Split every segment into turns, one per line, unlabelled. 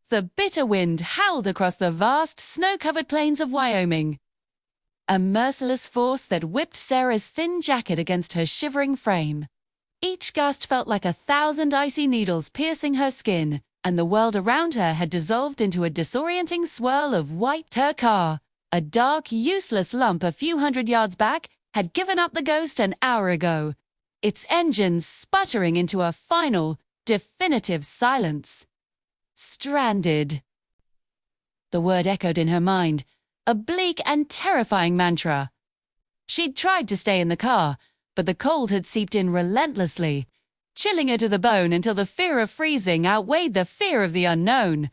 the bitter wind howled across the vast, snow-covered plains of Wyoming. A merciless force that whipped Sarah's thin jacket against her shivering frame. Each gust felt like 1,000 icy needles piercing her skin, and the world around her had dissolved into a disorienting swirl of white. Her car, a dark, useless lump a few hundred yards back, had given up the ghost an hour ago, its engines sputtering into a final, definitive silence. Stranded. The word echoed in her mind, a bleak and terrifying mantra. She'd tried to stay in the car, but the cold had seeped in relentlessly, chilling her to the bone until the fear of freezing outweighed the fear of the unknown.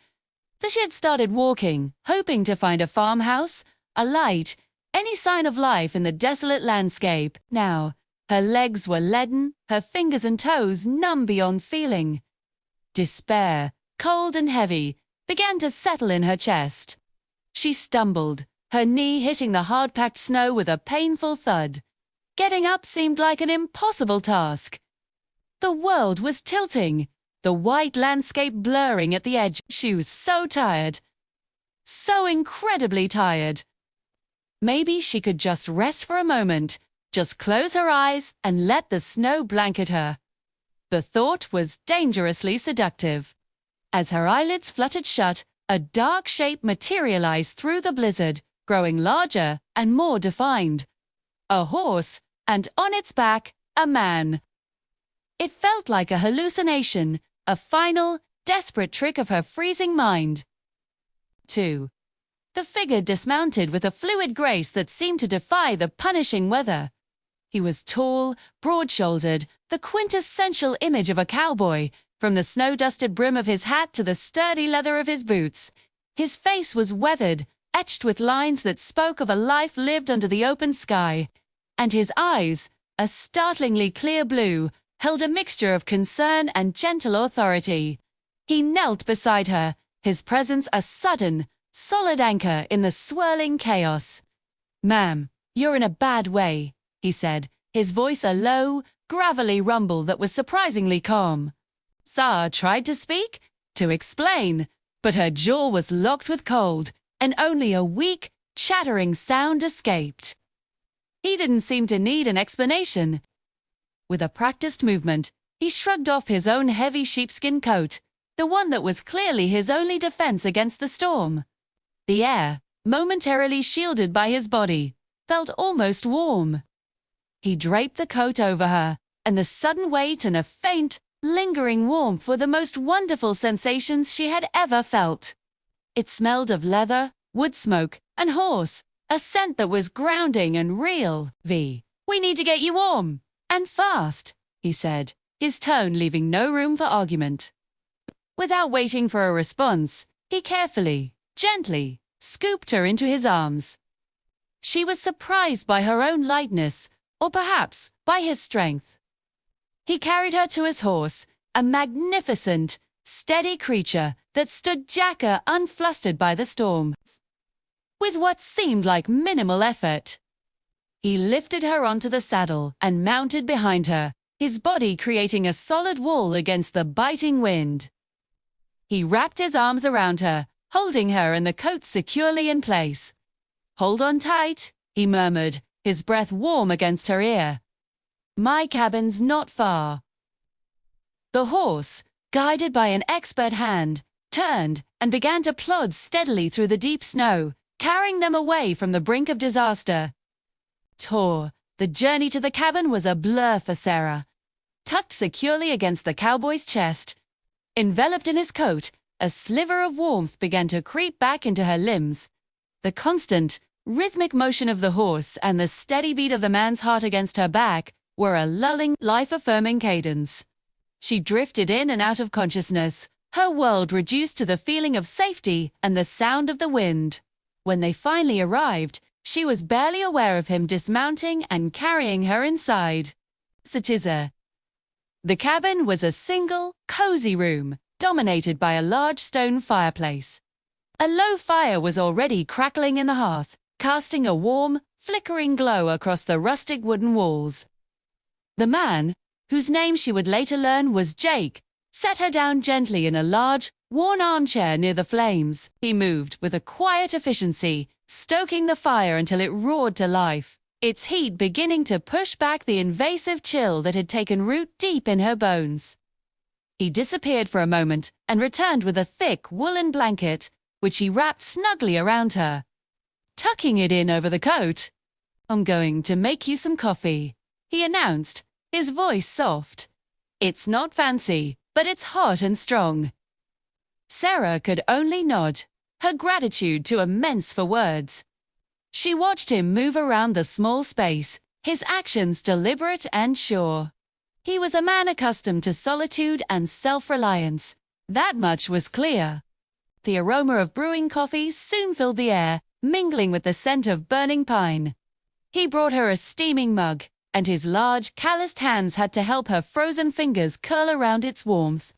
So she had started walking, hoping to find a farmhouse, a light, any sign of life in the desolate landscape. Now, her legs were leaden, her fingers and toes numb beyond feeling. Despair, cold and heavy, began to settle in her chest. She stumbled, her knee hitting the hard-packed snow with a painful thud. Getting up seemed like an impossible task. The world was tilting, the white landscape blurring at the edge. She was so tired. So incredibly tired. Maybe she could just rest for a moment, just close her eyes and let the snow blanket her. The thought was dangerously seductive. As her eyelids fluttered shut, a dark shape materialized through the blizzard, growing larger and more defined. A horse, and on its back, a man. It felt like a hallucination, a final, desperate trick of her freezing mind. 2. The figure dismounted with a fluid grace that seemed to defy the punishing weather. He was tall, broad-shouldered, the quintessential image of a cowboy, from the snow-dusted brim of his hat to the sturdy leather of his boots. His face was weathered, etched with lines that spoke of a life lived under the open sky, and his eyes, a startlingly clear blue, held a mixture of concern and gentle authority. He knelt beside her, his presence a sudden, solid anchor in the swirling chaos. "Ma'am, you're in a bad way," he said, his voice a low, gravelly rumble that was surprisingly calm. Sarah tried to speak, to explain, but her jaw was locked with cold, and only a weak, chattering sound escaped. He didn't seem to need an explanation. With a practiced movement, he shrugged off his own heavy sheepskin coat, the one that was clearly his only defense against the storm. The air, momentarily shielded by his body, felt almost warm. He draped the coat over her, and the sudden weight and a faint, lingering warmth were the most wonderful sensations she had ever felt. It smelled of leather, wood smoke, and horse, a scent that was grounding and real. "We need to get you warm, and fast," he said, his tone leaving no room for argument. Without waiting for a response, he carefully, gently, scooped her into his arms. She was surprised by her own lightness, or perhaps by his strength. He carried her to his horse, a magnificent, steady creature that stood jacker unflustered by the storm. With what seemed like minimal effort, he lifted her onto the saddle and mounted behind her, his body creating a solid wall against the biting wind. He wrapped his arms around her, holding her and the coat securely in place. "Hold on tight," he murmured, his breath warm against her ear. "My cabin's not far." The horse, guided by an expert hand, turned and began to plod steadily through the deep snow, carrying them away from the brink of disaster. The journey to the cabin was a blur for Sarah. Tucked securely against the cowboy's chest, enveloped in his coat, a sliver of warmth began to creep back into her limbs. The constant, rhythmic motion of the horse and the steady beat of the man's heart against her back were a lulling, life-affirming cadence. She drifted in and out of consciousness, her world reduced to the feeling of safety and the sound of the wind. When they finally arrived, she was barely aware of him dismounting and carrying her inside. The cabin was a single, cozy room, dominated by a large stone fireplace. A low fire was already crackling in the hearth, casting a warm, flickering glow across the rustic wooden walls. The man, whose name she would later learn was Jake, set her down gently in a large, worn armchair near the flames. He moved with a quiet efficiency, stoking the fire until it roared to life, its heat beginning to push back the invasive chill that had taken root deep in her bones. He disappeared for a moment and returned with a thick woolen blanket, which he wrapped snugly around her, tucking it in over the coat. "I'm going to make you some coffee," he announced, his voice soft. "It's not fancy, but it's hot and strong." Sarah could only nod, her gratitude too immense for words. She watched him move around the small space, his actions deliberate and sure. He was a man accustomed to solitude and self-reliance. That much was clear. The aroma of brewing coffee soon filled the air, mingling with the scent of burning pine. He brought her a steaming mug, and his large, calloused hands had to help her frozen fingers curl around its warmth.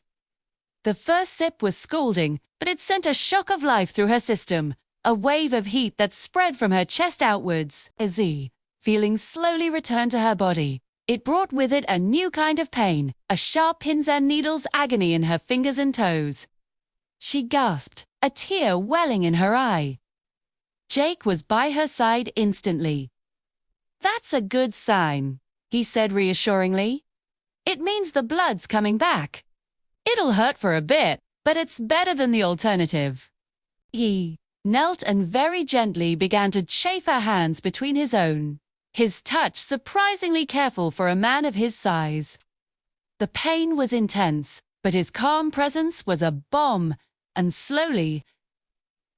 The first sip was scalding, but it sent a shock of life through her system, a wave of heat that spread from her chest outwards. As the feeling slowly returned to her body, it brought with it a new kind of pain, a sharp pins and needles agony in her fingers and toes. She gasped, a tear welling in her eye. Jake was by her side instantly. "That's a good sign," he said reassuringly. "It means the blood's coming back. It'll hurt for a bit, but it's better than the alternative." He knelt and very gently began to chafe her hands between his own, his touch surprisingly careful for a man of his size. The pain was intense, but his calm presence was a balm, and slowly,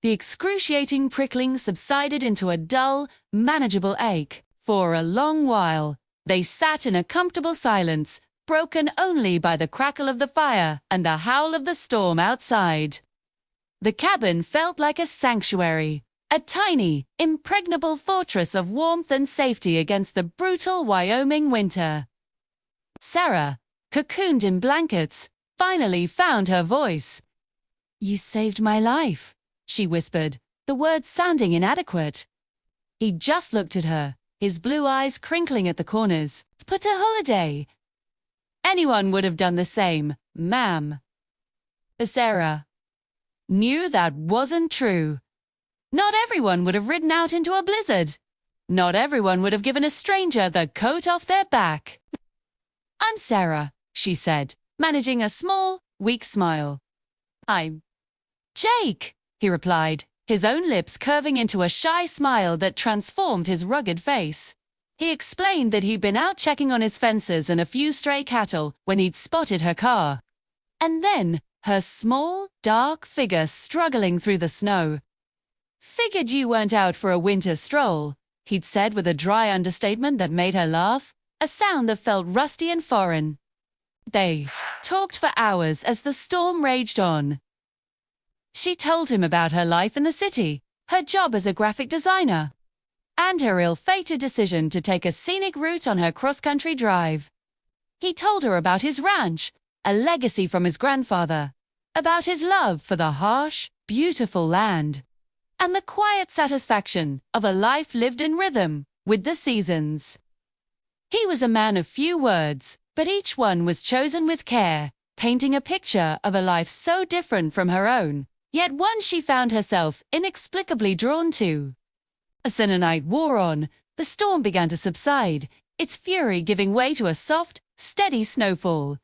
the excruciating prickling subsided into a dull, manageable ache. For a long while, they sat in a comfortable silence, broken only by the crackle of the fire and the howl of the storm outside. The cabin felt like a sanctuary, a tiny, impregnable fortress of warmth and safety against the brutal Wyoming winter. Sarah, cocooned in blankets, finally found her voice. "You saved my life," she whispered, the words sounding inadequate. He just looked at her, his blue eyes crinkling at the corners. "Put a holiday." "Anyone would have done the same, ma'am." Sarah knew that wasn't true. Not everyone would have ridden out into a blizzard. Not everyone would have given a stranger the coat off their back. "I'm Sarah," she said, managing a small, weak smile. "I'm Jake," he replied, his own lips curving into a shy smile that transformed his rugged face. He explained that he'd been out checking on his fences and a few stray cattle when he'd spotted her car. And then, her small, dark figure struggling through the snow. "Figured you weren't out for a winter stroll," he'd said with a dry understatement that made her laugh, a sound that felt rusty and foreign. They talked for hours as the storm raged on. She told him about her life in the city, her job as a graphic designer, and her ill-fated decision to take a scenic route on her cross-country drive. He told her about his ranch, a legacy from his grandfather, about his love for the harsh, beautiful land, and the quiet satisfaction of a life lived in rhythm with the seasons. He was a man of few words, but each one was chosen with care, painting a picture of a life so different from her own, yet one she found herself inexplicably drawn to. As the night wore on, the storm began to subside, its fury giving way to a soft, steady snowfall.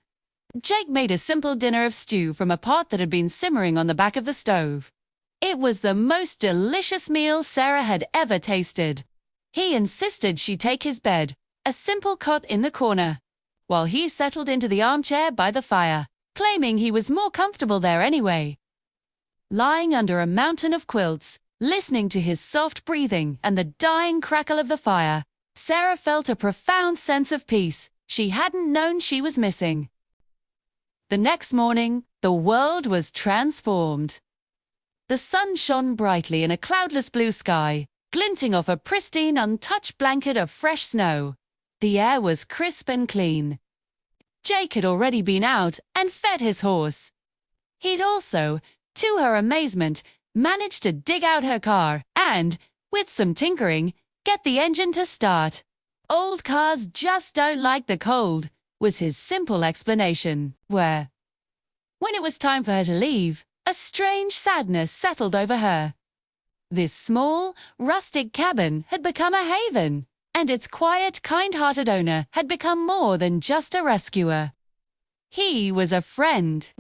Jake made a simple dinner of stew from a pot that had been simmering on the back of the stove. It was the most delicious meal Sarah had ever tasted. He insisted she take his bed, a simple cot in the corner, while he settled into the armchair by the fire, claiming he was more comfortable there anyway. Lying under a mountain of quilts, listening to his soft breathing and the dying crackle of the fire, Sarah felt a profound sense of peace she hadn't known she was missing. The next morning, the world was transformed. The sun shone brightly in a cloudless blue sky, glinting off a pristine, untouched blanket of fresh snow. The air was crisp and clean. Jake had already been out and fed his horse. He'd also, to her amazement, managed to dig out her car and, with some tinkering, get the engine to start. "Old cars just don't like the cold," was his simple explanation. When it was time for her to leave, a strange sadness settled over her. This small, rustic cabin had become a haven, and its quiet, kind-hearted owner had become more than just a rescuer. He was a friend.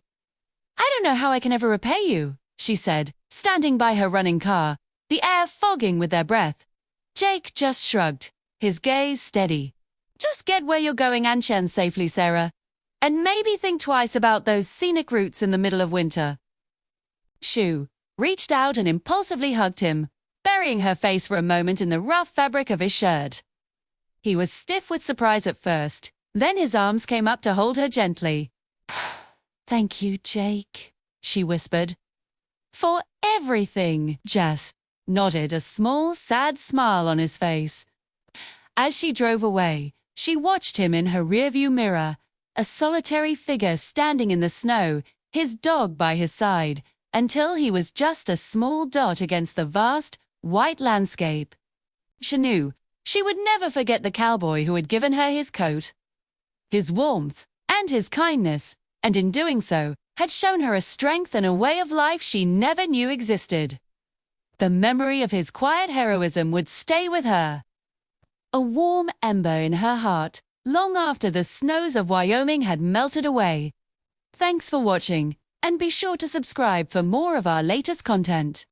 "I don't know how I can ever repay you," she said, standing by her running car, the air fogging with their breath. Jake just shrugged, his gaze steady. "Just get where you're going and Chen safely, Sarah. And maybe think twice about those scenic routes in the middle of winter." Shu reached out and impulsively hugged him, burying her face for a moment in the rough fabric of his shirt. He was stiff with surprise at first, then his arms came up to hold her gently. "Thank you, Jake," she whispered. "For everything," Jess nodded, a small, sad smile on his face. As she drove away, she watched him in her rearview mirror, a solitary figure standing in the snow, his dog by his side, until he was just a small dot against the vast, white landscape. She knew she would never forget the cowboy who had given her his coat, his warmth, and his kindness, and in doing so, had shown her a strength and a way of life she never knew existed. The memory of his quiet heroism would stay with her, a warm ember in her heart, long after the snows of Wyoming had melted away. Thanks for watching, and be sure to subscribe for more of our latest content.